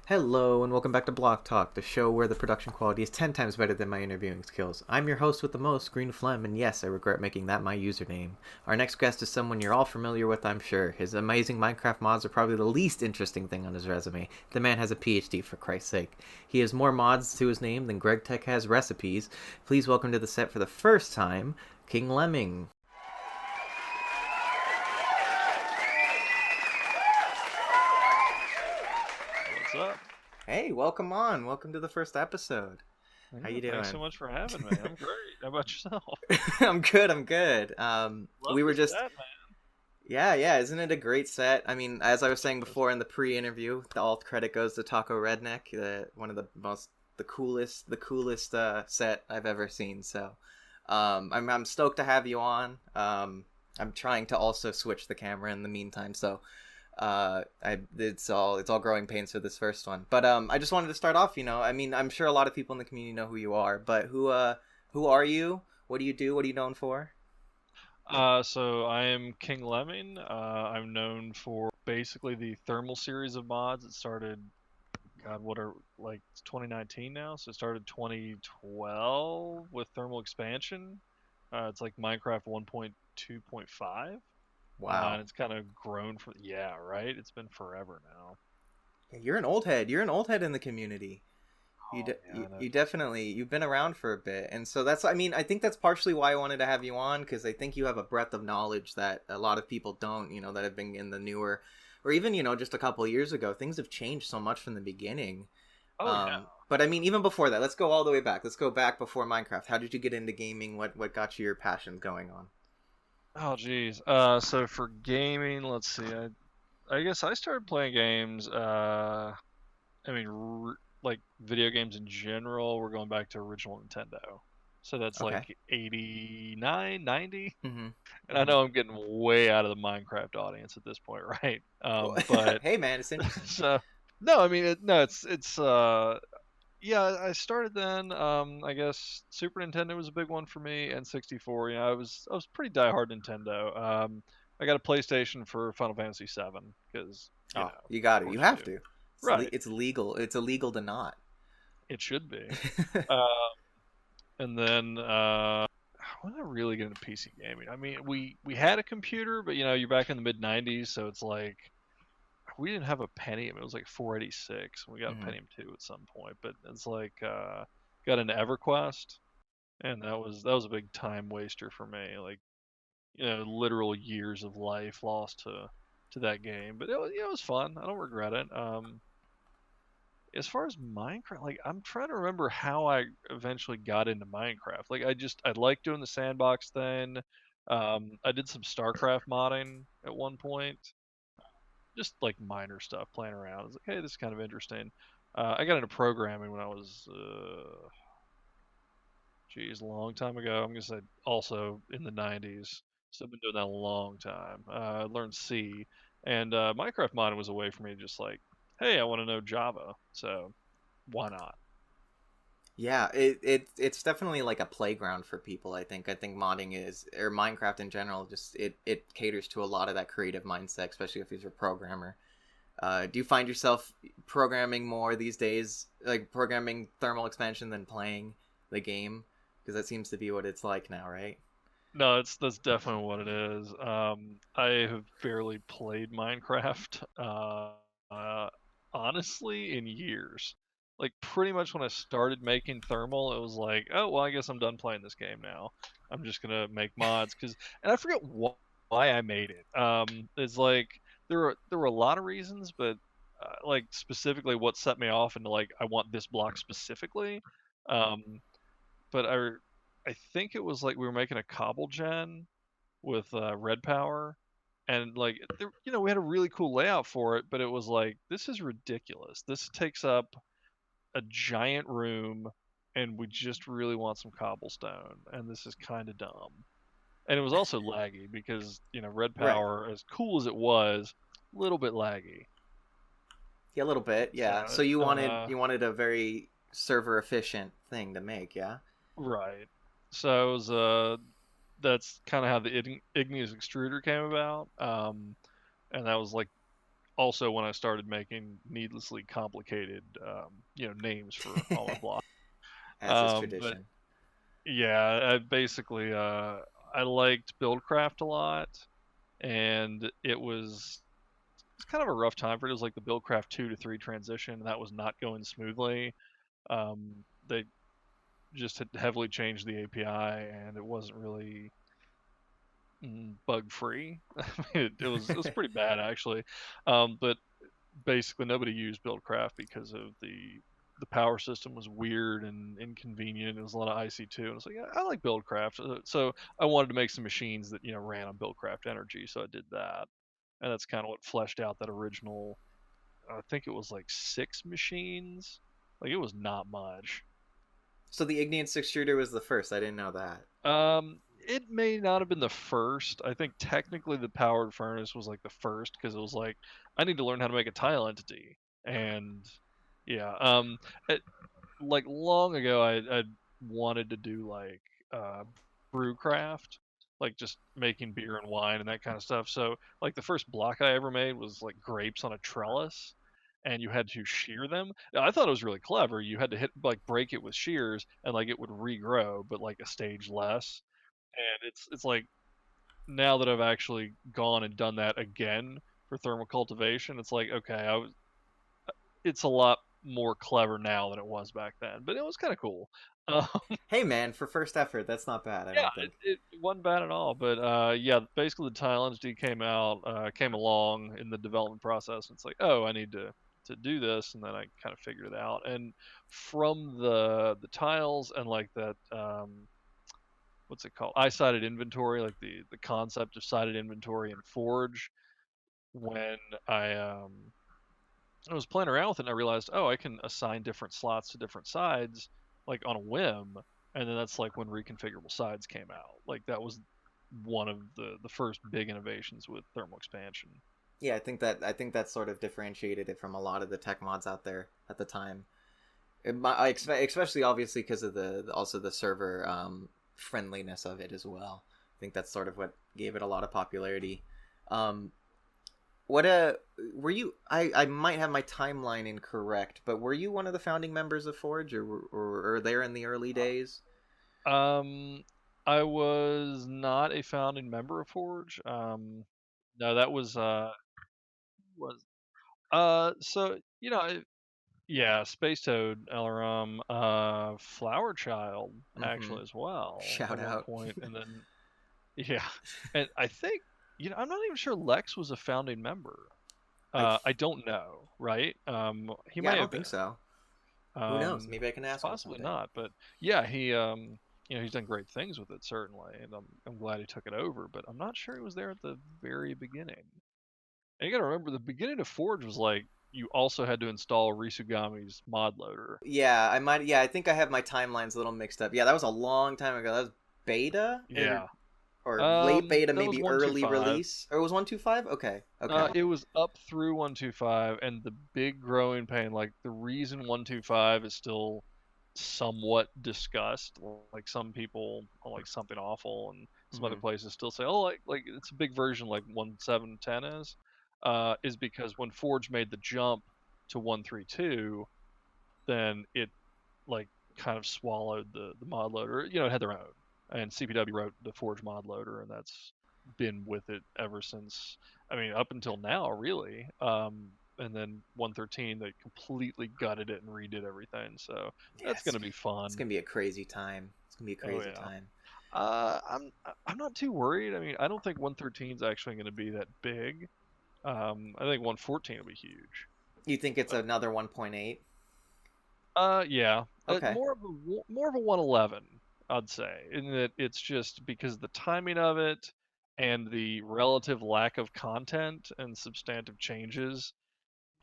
Hello, and welcome back to Block Talk, the show where the production quality is 10 times better than my interviewing skills. I'm your host with the most, Green Flem, and yes, I regret making that my username. Our next guest is someone you're all familiar with, I'm sure. His amazing Minecraft mods are probably the least interesting thing on his resume. The man has a PhD, for Christ's sake. He has more mods to his name than Greg Tech has recipes. Please welcome to the set for the first time, King Lemming. What's up? Hey, welcome on. Welcome to the first episode. How Yeah, you thanks so doing? much for having me. I'm great. How about yourself? I'm good. I'm good. Love We were the just set, man. Yeah, isn't it a great set? I mean, as I was saying It is. before in the pre-interview, the all credit goes to Taco Redneck, one of the most, the coolest set I've ever seen. So, I'm stoked to have you on. I'm trying to also switch the camera in the meantime, so it's all growing pains for this first one. But I just wanted to start off. I mean, I'm sure a lot of people in the community know who you are, but who are you? What do you do? What are you known for? So I am KingLemming. I'm known for basically the thermal series of mods. It started, God, what are like it's 2019 now? So it started 2012 with thermal expansion. It's like Minecraft 1.2.5, and Wow. it's kind of grown from. Yeah, right. It's been forever now. Yeah, you're an old head. You're an old head in the community. You, Oh de- yeah, you I know. you definitely you've been around for a bit, and so that's. I mean, I think that's partially why I wanted to have you on because I think you have a breadth of knowledge that a lot of people don't. That have been in the newer, or even just a couple of years ago. Things have changed so much from the beginning. Oh yeah. But I mean, even before that, let's go all the way back. Let's go back before Minecraft. How did you get into gaming? What got you your passion going on? Oh geez. So for gaming, let's see. I guess I started playing games. I mean, like video games in general. We're going back to original Nintendo. So that's Okay. like 89, 90. Mm-hmm. And I Mm-hmm. know I'm getting way out of the Minecraft audience at this point, right? But Hey, man, it's interesting. so no, I mean, no, it's yeah, I started then. I guess Super Nintendo was a big one for me, and 64. I was pretty diehard Nintendo. I got a PlayStation for Final Fantasy VII because Oh, you of got to. You course you have do. to. Right, It's legal. It's illegal to not. it should be. Uh, and then when did I really get into PC gaming? I mean, we had a computer, but you're back in the mid '90s, so it's like we didn't have a Pentium. It was like 486. We got a Hmm. Pentium 2 at some point, but it's like got an EverQuest. And that was a big time waster for me. Like, literal years of life lost to that game. But it was fun. I don't regret it. As far as Minecraft, like I'm trying to remember how I eventually got into Minecraft. Like I like doing the sandbox thing. I did some StarCraft modding at one point, just like minor stuff, playing around. I was like, hey, this is kind of interesting. I got into programming when I was geez, a long time ago. I'm gonna say also in the '90s. So I've been doing that a long time. I learned C, and Minecraft modding was a way for me to just like, hey, I want to know Java, so why not? Yeah, it's definitely like a playground for people. I think modding is or Minecraft in general. Just it caters to a lot of that creative mindset, especially if you're a programmer. Do you find yourself programming more these days, like programming thermal expansion than playing the game? Because that seems to be what it's like now, right? No, that's definitely what it is. I have barely played Minecraft, uh, honestly, in years. Like pretty much when I started making thermal, it was like, oh well, I guess I'm done playing this game now. I'm just gonna make mods and I forget why I made it. It's like there were a lot of reasons, but like specifically what set me off into like I want this block specifically. Um, but I think it was like we were making a cobble gen with red power, and like we had a really cool layout for it, but it was like this is ridiculous. This takes up a giant room, and we just really want some cobblestone, and this is kind of dumb. And it was also laggy because red Right. power, as cool as it was, a little bit laggy. Yeah, a little bit. Yeah. So So you wanted a very server efficient thing to make, yeah? right. So it was that's kind of how the igneous extruder came about. And that was like also when I started making needlessly complicated, names for all my blocks. As is But tradition. yeah, I basically I liked Buildcraft a lot, and it's kind of a rough time for it. It was like the Buildcraft 2 to 3 transition, and that was not going smoothly. They just had heavily changed the API, and it wasn't really bug free. I mean, it was pretty bad actually. But basically nobody used Buildcraft because of the power system was weird and inconvenient. It was a lot of IC2, and it's like, yeah, I like Buildcraft, so I wanted to make some machines that ran on Buildcraft energy, so I did that, and that's kind of what fleshed out that original. I think it was like 6 machines. Like it was not much. So the Igneous extruder was the first. I didn't know that. It may not have been the first. I think technically the powered furnace was like the first because it was like I need to learn how to make a tile entity, and yeah, like long ago I wanted to do like uh, brewcraft, like just making beer and wine and that kind of stuff. So like the first block I ever made was like grapes on a trellis, and you had to shear them. I thought it was really clever. You had to break it with shears, and like it would regrow, but like a stage less. And it's like now that I've actually gone and done that again for thermal cultivation, it's like okay, it's a lot more clever now than it was back then, but it was kind of cool. Uh, Hey man, for first effort, that's not bad. I yeah, don't think. it wasn't bad at all. But yeah, basically the tile entity came along in the development process. And it's like, oh, I need to do this, and then I kind of figured it out. And from the tiles and like that, what's it called? I-sided inventory, like the concept of sided inventory in Forge. When I um, I was playing around with it, and I realized, oh, I can assign different slots to different sides, like on a whim, and then that's like when reconfigurable sides came out. Like that was one of the first big innovations with thermal expansion. Yeah, I think that sort of differentiated it from a lot of the tech mods out there at the time. Especially obviously because of the also the server friendliness of it as well. I think that's sort of what gave it a lot of popularity. Um, what were you? I might have my timeline incorrect, but were you one of the founding members of Forge, or there in the early days? Um, I was not a founding member of Forge. No, that was so yeah, Space Toad, Elram, Flower Child Mm-hmm. actually as well at Shout one out. point, and then yeah, and I think I'm not even sure Lex was a founding member. I I don't know, right? He Yeah, I may don't have think been. so. Who knows? Maybe I can ask him Possibly someday. not, but yeah, he's done great things with it certainly, and I'm glad he took it over. But I'm not sure he was there at the very beginning. And you got to remember, the beginning of Forge was like you also had to install Risugami's mod loader. Yeah, I might. Yeah, I think I have my timelines a little mixed up. Yeah, that was a long time ago. That was beta Yeah. or late beta, That was maybe early 125. release, or it was 1.25. Okay, okay. It was up through 125, and the big growing pain, like the reason 125 is still somewhat discussed. Like some people like something awful, and some other Mm-hmm. places still say, oh, like it's a big version like 1710 is because when Forge made the jump to 132, then it like kind of swallowed the mod loader. It had their own, and CPW wrote the Forge mod loader, and that's been with it ever since. I mean, up until now, really. And then 113, they completely gutted it and redid everything. So Yeah, that's gonna be it's fun. gonna be a crazy time. It's gonna be a Oh crazy yeah. time. I'm not too worried. I mean, I don't think 113 is actually going to be that big. I think 114 will be huge. You think it's But another 1.8? yeah, Okay, more of a 111, I'd say, in that it's just because the timing of it and the relative lack of content and substantive changes,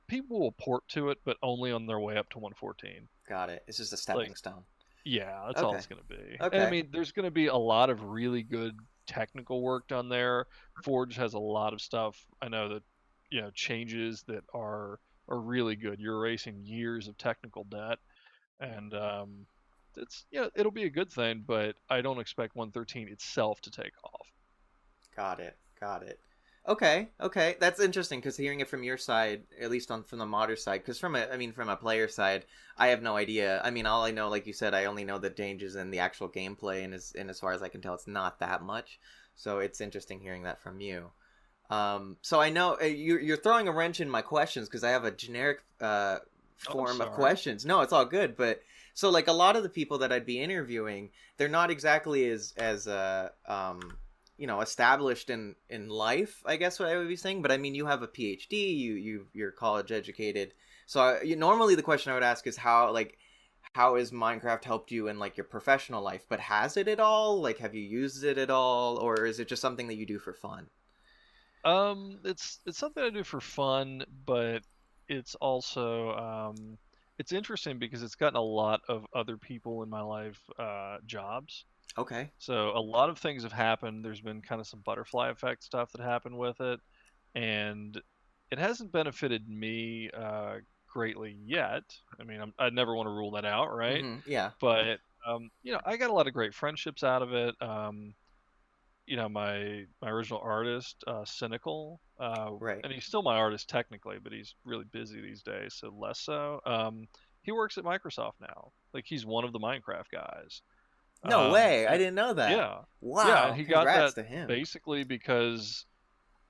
people will port to it, but only on their way up to 114. got it. It's just a Like, stepping stone. yeah, that's all Okay, it's going to be. And I okay. mean, there's going to be a lot of really good technical work done there. Forge has a lot of stuff. I know that, changes that are really good. You're erasing years of technical debt, and it's it'll be a good thing, but I don't expect 113 itself to take off. Got it. Got it. Okay, that's interesting because hearing it from your side, at least on from the modder side, because from a player side, I have no idea. I mean, all I know, like you said, I only know the dangers in the actual gameplay, and as far as I can tell, it's not that much. So it's interesting hearing that from you. So I know you're throwing a wrench in my questions because I have a generic Oh, I'm form of sorry. questions. No, it's all good, but so like a lot of the people that I'd be interviewing, they're not exactly as established in life, I guess what I would be saying. But I mean, you have a PhD, you're college educated. So normally the question I would ask is how has Minecraft helped you in like your professional life? But has it at all? Like, have you used it at all, or is it just something that you do for fun? It's something I do for fun, but it's also it's interesting because it's gotten a lot of other people in my life jobs. Okay. So a lot of things have happened. There's been kind of some butterfly effect stuff that happened with it, and it hasn't benefited me greatly yet. I mean, I never want to rule that out, right? Yeah. But I got a lot of great friendships out of it. My original artist, Cynical, Right. and he's still my artist technically, but he's really busy these days, so less so. He works at Microsoft now. Like he's one of the Minecraft guys. No way. I And didn't know that. yeah, yeah, and Wow. he got Congrats that to him. basically because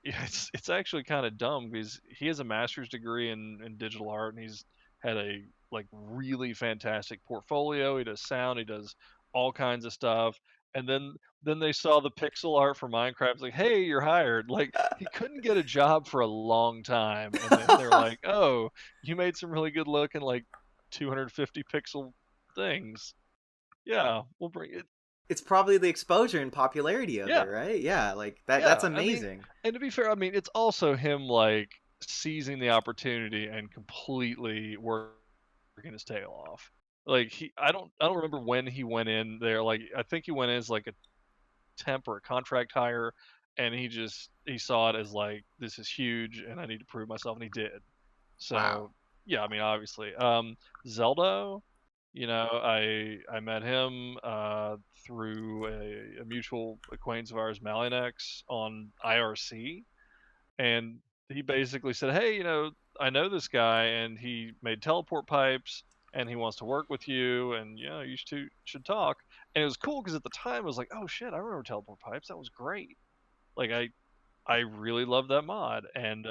yeah, it's actually kind of dumb because he has a master's degree in digital art and he's had a like really fantastic portfolio. He does sound, he does all kinds of stuff. And then they saw the pixel art for Minecraft. It's like, hey, you're hired. Like he couldn't get a job for a long time, and then they're like, oh, you made some really good looking like 250 pixel things. Yeah, we'll bring it. It's probably the exposure and popularity of it, Yeah, right? Yeah, like that's yeah, I mean, amazing. and to be fair, I mean, it's also him like seizing the opportunity and completely working his tail off. Like I don't remember when he went in there. Like I think he went in as like a temp or a contract hire, and he saw it as like this is huge and I need to prove myself, and he did. Wow. So yeah, I mean, obviously, Zeldo, I met him through a mutual acquaintance of ours, Malinex, on IRC, and he basically said, "Hey, I know this guy, and he made teleport pipes, and he wants to work with you, and you two should talk." And it was cool because at the time I was like, "Oh shit, I remember teleport pipes. That was great." Like I really loved that mod, and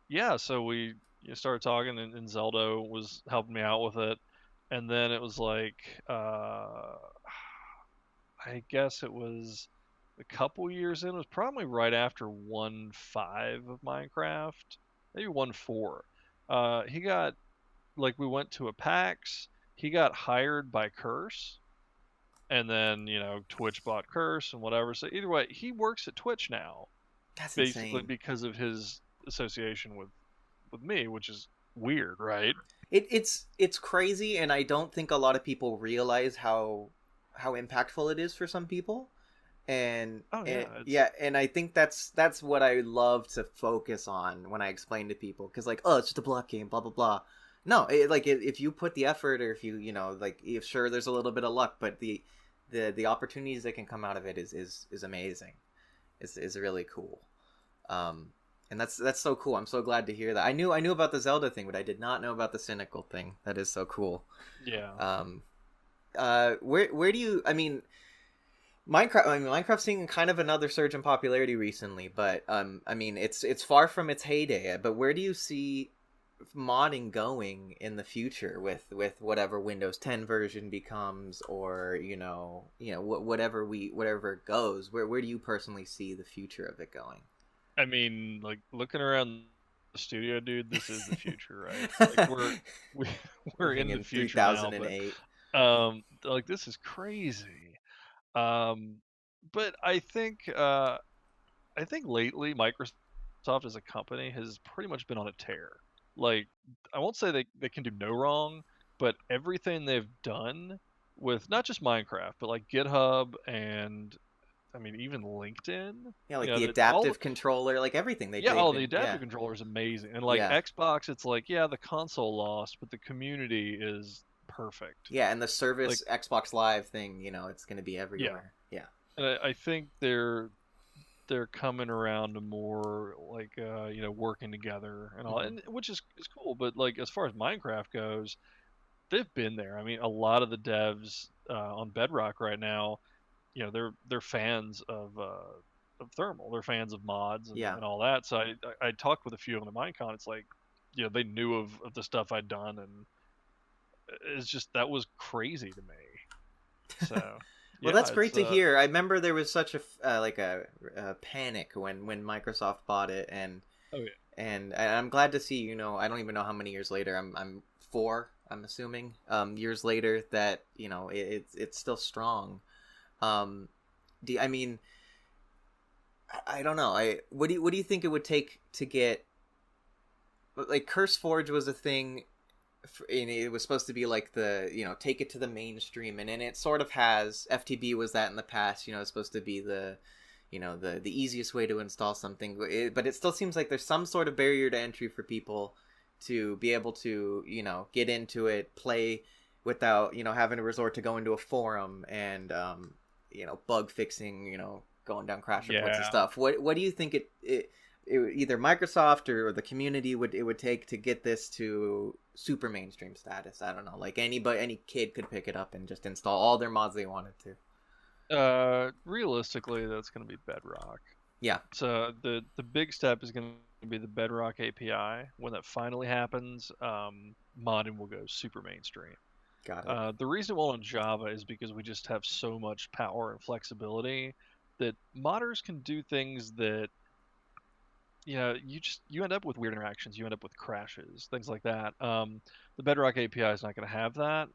yeah, so we started talking, and Zelda was helping me out with it, and then it was like, I guess it was a couple years in. It was probably right after 1.5 of Minecraft, maybe 1.4. He got like we went to a PAX. He got hired by Curse, and then Twitch bought Curse and whatever. So either way, he works at Twitch now, That's basically insane. because of his association with me, which is weird, right? It's crazy, and I don't think a lot of people realize how impactful it is for some people. Oh And yeah, it's yeah, and I think that's what I love to focus on when I explain to people, because like, oh, it's just a block game, blah blah blah. No, if you put the effort, or if like, if sure there's a little bit of luck, but the opportunities that can come out of it is amazing. Is really cool. Um, and that's so cool. I'm so glad to hear that. I knew about the Zelda thing, but I did not know about the cynical thing. That is so cool. yeah. Um, where do you? I mean, Minecraft's seeing kind of another surge in popularity recently, but I mean, it's far from its heyday. But where do you see modding going in the future with whatever Windows 10 version becomes, or whatever it goes? Where do you personally see the future of it going? I mean, like looking around the studio, dude, this is the future, right? Like we we're Living in the in future now, but 3008. like this is crazy. Um, but I think lately Microsoft as a company has pretty much been on a tear. Like I won't say they can do no wrong, but everything they've done with not just Minecraft, but like GitHub and I mean even LinkedIn, Yeah, like the that all the adaptive controller, like everything yeah, they've the been. adaptive Yeah, controller is amazing. And like yeah, Xbox, it's like, yeah, the console lost, but the community is perfect. yeah, and the Like, service Xbox Live thing, it's going to be yeah. everywhere. Yeah. And I think they're coming around to more like working together and all, Hmm. and which is cool. But like as far as Minecraft goes, they've been there. I mean, a lot of the devs on Bedrock right now, they're fans of thermal. They're fans of mods Yeah. and all that. So I talked with a few of them at Minecon. It's like, they knew of the stuff I'd done, and it's just that was crazy to me. So Well, yeah, that's great it's to hear. I remember there was such a panic when Microsoft bought it, oh yeah, and I'm glad to see. I don't even know how many years later. I'm 4. I'm assuming years later that it's still strong. Um, I mean, I don't know. What do you think it would take to get, like, CurseForge was a thing, and it was supposed to be like the take it to the mainstream, and it sort of has. FTB was that in the past. It's supposed to be the easiest way to install something, but it still seems like there's some sort of barrier to entry for people to be able to get into it, play without having to resort to going to a forum and bug fixing, going down crash reports and yeah. stuff. What do you think it either Microsoft or the community would take to get this to super mainstream status? I don't know, like any kid could pick it up and just install all their mods they wanted to. Realistically, that's going to be Bedrock. Yeah. So the big step is going to be the Bedrock API. When that finally happens, modding will go super mainstream. Got it. The reason it won't on Java is because we just have so much power and flexibility that modders can do things that you end up with weird interactions, you end up with crashes, things like that. The Bedrock API is not going to have that.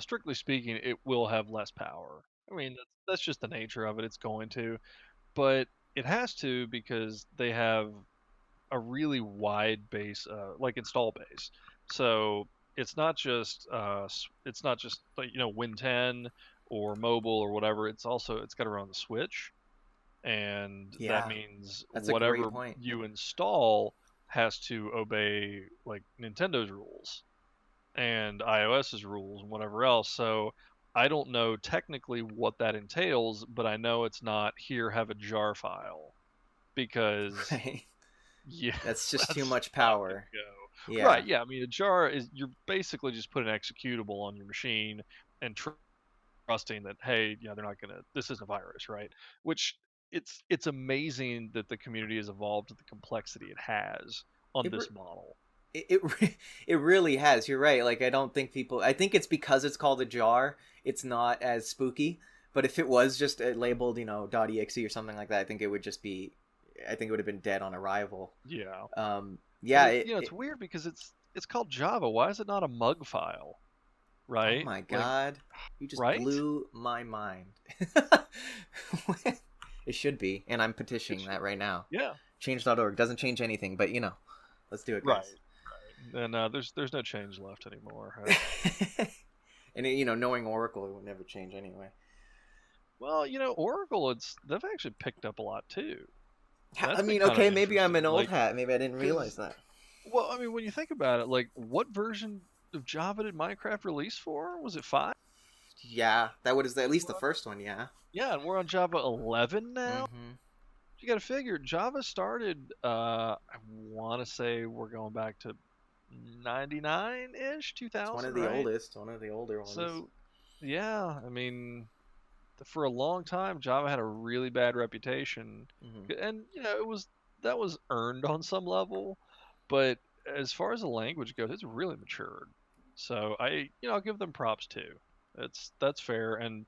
Strictly speaking, it will have less power. I mean, that's just the nature of it. It's going to, but it has to because they have a really wide base, like install base. So it's not just like, Win 10 or mobile or whatever. It's got to run the Switch, and that Yeah, means that's a great whatever point. you install has to obey like Nintendo's rules and iOS's rules and whatever else. So I don't know technically what that entails, but I know it's not here have a jar file because Right. yeah, That's just too that's much not going power. to go. Yeah. Right, yeah, I mean a jar is you're basically just putting an executable on your machine and trusting that, hey, they're not gonna, this isn't a virus, right? Which it's amazing that the community has evolved to the complexity it has on It this model. it really has. You're right. Like, I don't think people. I think it's because it's called a jar. It's not as spooky. But if it was just labeled, .exe or something like that, I think it would just be. I think it would have been dead on arrival. Yeah, and Yeah. it's weird because it's called Java. Why is it not a mug file, Oh right? my Like, god, you just right? blew my mind. It should be, and I'm It petitioning should that right be. now. Yeah, Change.org doesn't change anything, but let's do it, right, guys. right. And there's no change left anymore. And knowing Oracle, it would never change anyway. Well, Oracle, they've actually picked up a lot too. I That's been mean, kind of okay, maybe I'm interesting. an old Like, hat. Maybe I didn't realize because, that. well, I mean, when you think about it, like, what version of Java did Minecraft release for? Was it 5? Yeah, that would is at least the first one. Yeah. Yeah, and we're on Java 11 now. Mm-hmm. You got to figure Java started. I want to say we're going back to 99 ish, It's one 2000, of the right? oldest, one of the older ones. So, yeah, I mean, for a long time, Java had a really bad reputation, Mm-hmm. and that was earned on some level, but as far as the language goes, it's really matured. So I'll give them props too. That's fair, and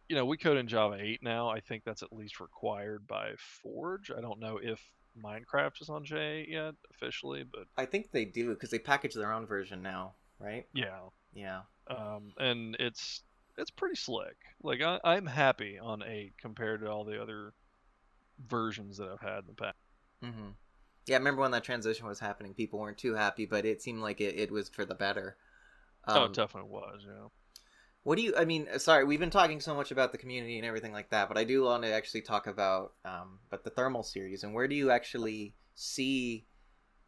we code in Java 8 now. I think that's at least required by Forge. I don't know if Minecraft is on J8 yet officially, but I think they do because they package their own version now, right? yeah. Yeah. And it's pretty slick. Like I'm happy on 8 compared to all the other versions that I've had in the past. Mm-hmm. Yeah, I remember when that transition was happening, people weren't too happy, but it seemed like it was for the better. Oh, it Um, definitely was. Yeah. what do you? I mean, sorry, we've been talking so much about the community and everything like that, but I do want to actually talk about the thermal series and where do you actually see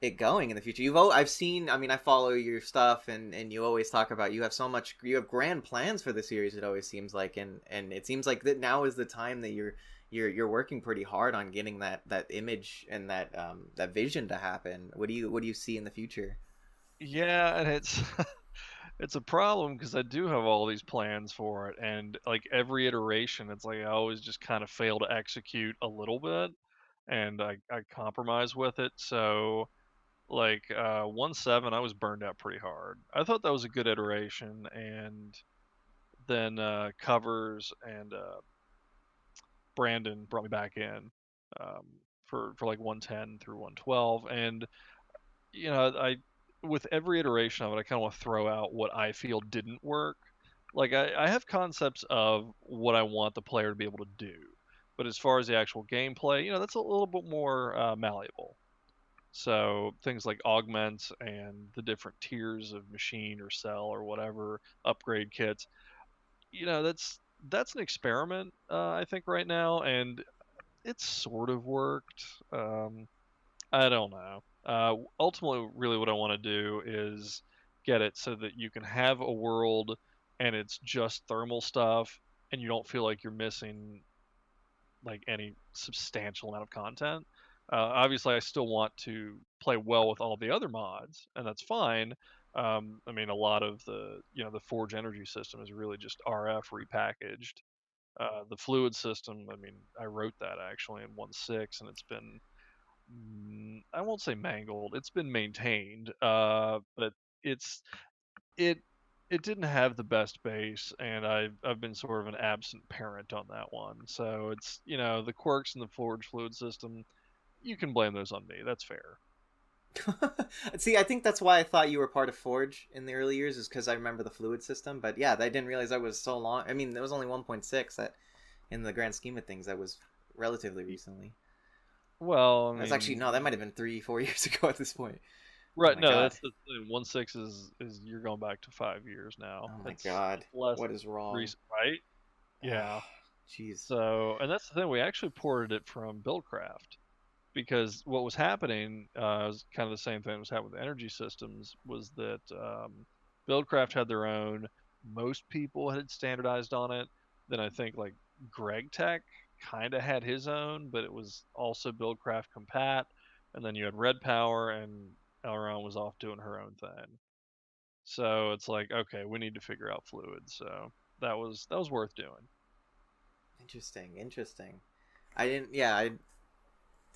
it going in the future? I've seen. I mean, I follow your stuff, and you always talk about you have grand plans for the series. It always seems like, and it seems like that now is the time that you're working pretty hard on getting that image and that vision to happen. What do you see in the future? Yeah, and it's it's a problem because I do have all these plans for it, and like every iteration, it's like I always just kind of fail to execute a little bit, and I compromise with it. So like 1.7, I was burned out pretty hard. I thought that was a good iteration, and then covers and Brandon brought me back in um, for like 110 through 112, and I with every iteration of it, I kind of want to throw out what I feel didn't work. Like I have concepts of what I want the player to be able to do, but as far as the actual gameplay, that's a little bit more malleable. So things like augments and the different tiers of machine or cell or whatever upgrade kits, that's an experiment I think right now, and it's sort of worked. I don't know. Ultimately, really, what I want to do is get it so that you can have a world and it's just thermal stuff, and you don't feel like you're missing like any substantial amount of content. Obviously, I still want to play well with all the other mods, and that's fine. I mean, a lot of the Forge energy system is really just RF repackaged. The fluid system, I mean, I wrote that actually in 1.6, and it's been I won't say mangled. It's been maintained, but it's it it didn't have the best base, and I've been sort of an absent parent on that one. So it's the quirks in the Forge fluid system. You can blame those on me. That's fair. See, I think that's why I thought you were part of Forge in the early years, is because I remember the fluid system. But yeah, I didn't realize that was so long. I mean, there was only 1.6. That, in the grand scheme of things, that was relatively recently. Well, I That's actually, mean, no, that might have been 3 4 years ago at this point. Oh right? my No, god. that's the 1.6 is you're going back to 5 years now. Oh my It's god. less What is wrong? recent, right? Oh, Yeah. jeez. So, and that's the thing. We actually ported it from Buildcraft, because what was happening was kind of the same thing that was happening with energy systems, was that Buildcraft had their own. Most people had standardized on it. Then I think like Greg Tech kind of had his own, but it was also Buildcraft compat. And then you had Red Power, and Elron was off doing her own thing. So it's like, okay, we need to figure out fluid. So that was worth doing. Interesting. Interesting. I didn't. Yeah.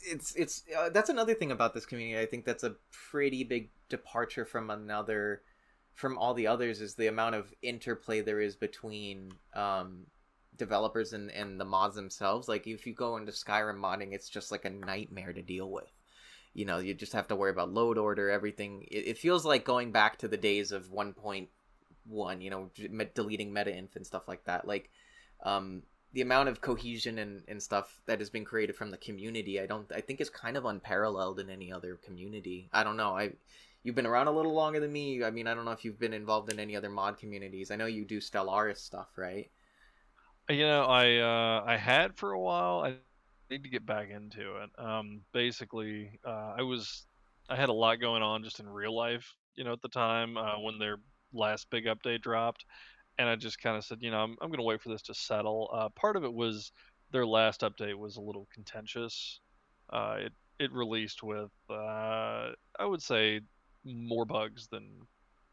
It's that's another thing about this community. I think that's a pretty big departure from all the others, is the amount of interplay there is between developers and the mods themselves. Like if you go into Skyrim modding, it's just like a nightmare to deal with. You just have to worry about load order, everything. It feels like going back to the days of 1.1, deleting meta inf and stuff like that. Like the amount of cohesion and stuff that has been created from the community, I think is kind of unparalleled in any other community. I don't know. You've been around a little longer than me. I mean, I don't know if you've been involved in any other mod communities. I know you do Stellaris stuff, right? I had for a while. I need to get back into it. Basically, I had a lot going on just in real life, at the time when their last big update dropped, and I just kind of said, I'm going to wait for this to settle. Part of it was their last update was a little contentious. It released with I would say more bugs than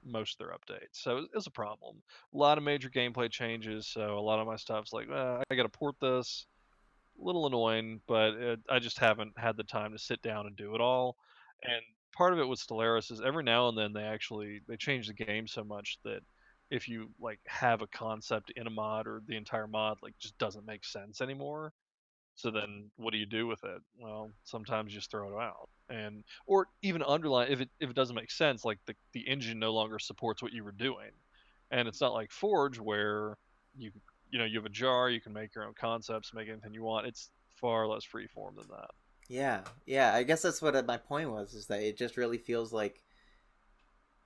most of their updates, so it was a problem. A lot of major gameplay changes, so a lot of my stuff's like, I got to port this. A little annoying, but I just haven't had the time to sit down and do it all. And part of it with Stellaris is every now and then they change the game so much that if you like have a concept in a mod, or the entire mod like just doesn't make sense anymore. So then what do you do with it? Well, sometimes you just throw it out. And or even underline if it doesn't make sense, like the engine no longer supports what you were doing. And it's not like Forge where you you have a jar, you can make your own concepts, make anything you want. It's far less free form than that. Yeah, yeah. I guess that's what my point was, is that it just really feels like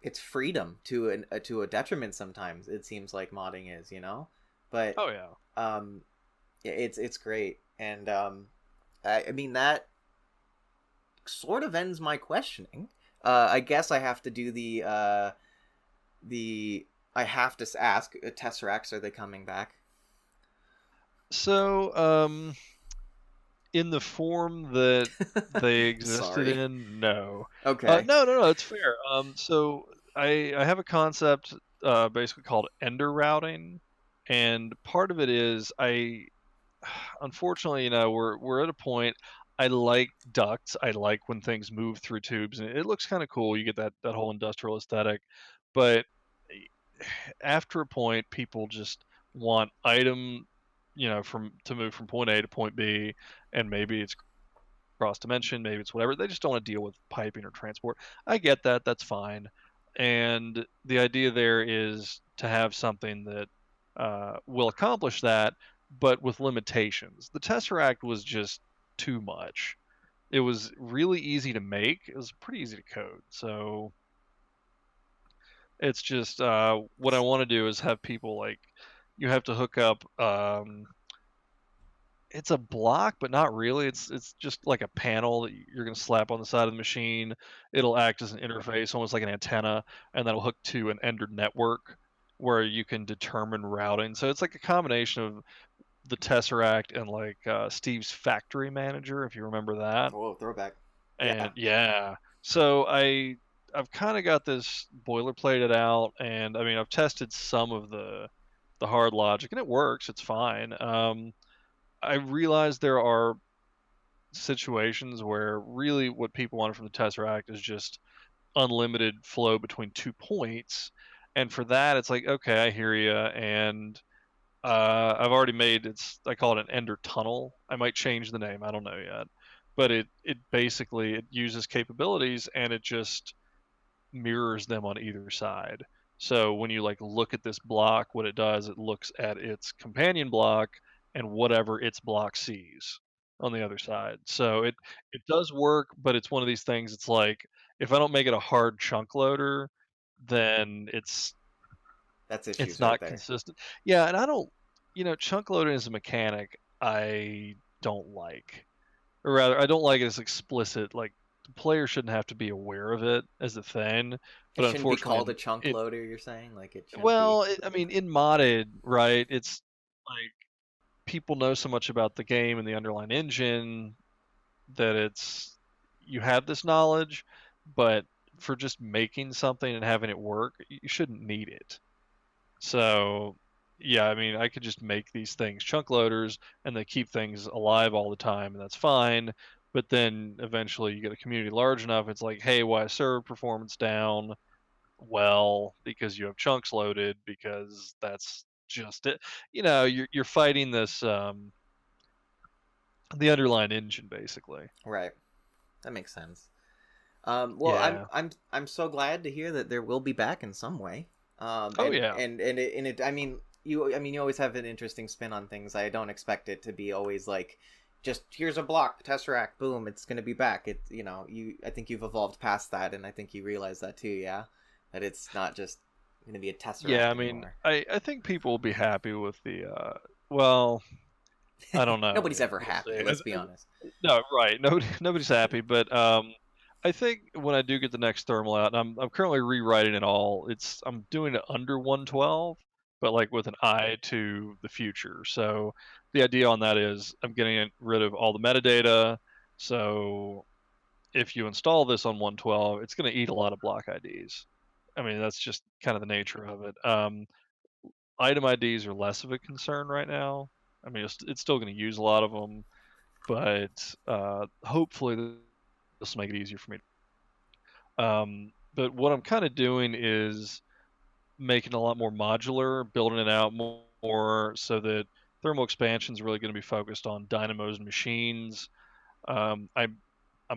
it's freedom to a detriment. Sometimes it seems like modding is, but Oh yeah. it's great. And I mean, that sort of ends my questioning. I guess I have to do the I have to ask, Tesseracts, are they coming back? So In the form that they existed Sorry. in, no. Okay. No, it's fair. So I have a concept basically called ender routing, and part of it is I unfortunately, we're at a point. I like ducts. I like when things move through tubes, and it looks kind of cool. You get that whole industrial aesthetic, but after a point, people just want item, from to move from point A to point B, and maybe it's cross dimension, maybe it's whatever. They just don't want to deal with piping or transport. I get that. That's fine. And the idea there is to have something that will accomplish that, but with limitations. The Tesseract was just too much. It was really easy to make. It was pretty easy to code. So it's just what I want to do is have people like you have to hook up. It's a block, but not really. It's just like a panel that you're gonna slap on the side of the machine. It'll act as an interface, almost like an antenna, and that'll hook to an Ender network where you can determine routing. So it's like a combination of the Tesseract and like Steve's Factory Manager, if you remember that. Whoa, throwback. Yeah. And yeah, so I've kind of got this boilerplated out, and I mean I've tested some of the hard logic, and it works. It's fine. I realize there are situations where really what people want from the Tesseract is just unlimited flow between 2 points. And for that, it's like, okay, I hear you. And I've already made I call it an Ender tunnel. I might change the name. I don't know yet. But it basically it uses capabilities and it just mirrors them on either side. So when you like look at this block, what it does, it looks at its companion block and whatever its block sees on the other side. So it does work, but it's one of these things. It's like if I don't make it a hard chunk loader, then That's it's issues right not there. consistent. Yeah, and I don't, chunk loading as a mechanic, I don't like, or rather, I don't like it as explicit. Like the player shouldn't have to be aware of it as a thing, It but shouldn't be unfortunately, called a chunk loader, you're saying? Like it shouldn't be. I mean, in modded, right? It's like people know so much about the game and the underlying engine that you have this knowledge, but for just making something and having it work, you shouldn't need it. So, yeah, I mean, I could just make these things chunk loaders and they keep things alive all the time, and that's fine. But then eventually you get a community large enough, it's like, hey, why is server performance down? Well, because you have chunks loaded, because that's just it. You're fighting this the underlying engine basically. Right. That makes sense. Well, I'm Yeah. I'm I'm so glad to hear that there will be back in some way. Oh yeah. I mean, you always have an interesting spin on things. I don't expect it to be always like, just here's a block, Tesseract, boom, it's gonna be back. I think you've evolved past that, and I think you realize that too. Yeah, that it's not just gonna be a Yeah, Tesseract I mean, anymore. I think people will be happy with the well, I don't know. Nobody's ever We'll see. happy. Let's be honest. No, right. Nobody's happy, but I think when I do get the next thermal out, and I'm currently rewriting it all. I'm doing it under 112, but like with an eye to the future. So the idea on that is I'm getting rid of all the metadata. So if you install this on 112, it's going to eat a lot of block IDs. I mean, that's just kind of the nature of it. Item IDs are less of a concern right now. I mean, it's still going to use a lot of them, but hopefully this will make it easier for me. But what I'm kind of doing is making it a lot more modular, building it out more so that thermal expansion is really going to be focused on dynamos and machines. I'm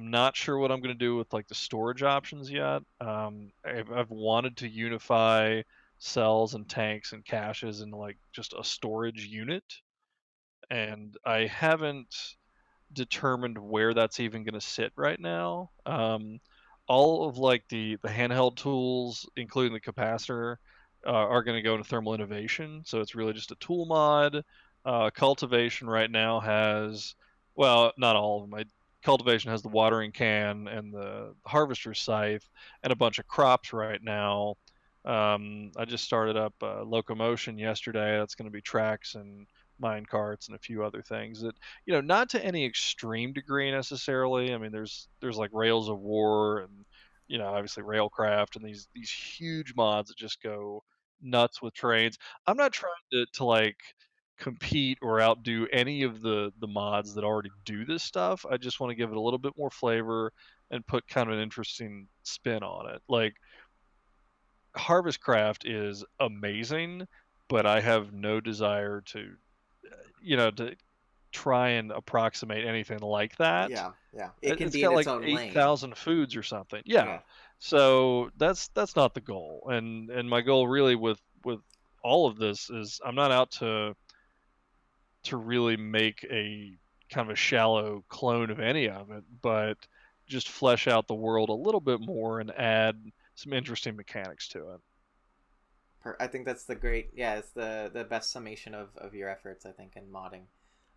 not sure what I'm going to do with like the storage options yet. I've wanted to unify cells and tanks and caches into like just a storage unit, and I haven't determined where that's even going to sit right now. All of like the handheld tools, including the capacitor, are going to go into thermal innovation. So it's really just a tool mod. Cultivation right now has, well, not all of them. Cultivation has the watering can and the harvester scythe and a bunch of crops right now. I just started up locomotion yesterday. That's going to be tracks and mine carts and a few other things that, not to any extreme degree necessarily. I mean, there's like Rails of War and, obviously Railcraft and these huge mods that just go nuts with trains. I'm not trying to like compete or outdo any of the mods that already do this stuff. I just want to give it a little bit more flavor and put kind of an interesting spin on it. Like Harvestcraft is amazing, but I have no desire to try and approximate anything like that. Yeah, yeah. It can It's be in got its like own lane. 8,000 foods or something. Yeah. Yeah. So that's not the goal. And my goal really with all of this is I'm not out to really make a kind of a shallow clone of any of it, but just flesh out the world a little bit more and add some interesting mechanics to it. I think that's the great, yeah, it's the best summation of your efforts, I think, in modding.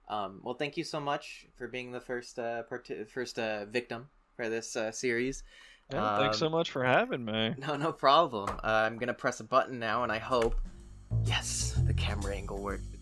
Well, thank you so much for being the first victim for this series. Yeah, thanks so much for having me. No problem. I'm gonna press a button now, and I hope, yes, the camera angle worked.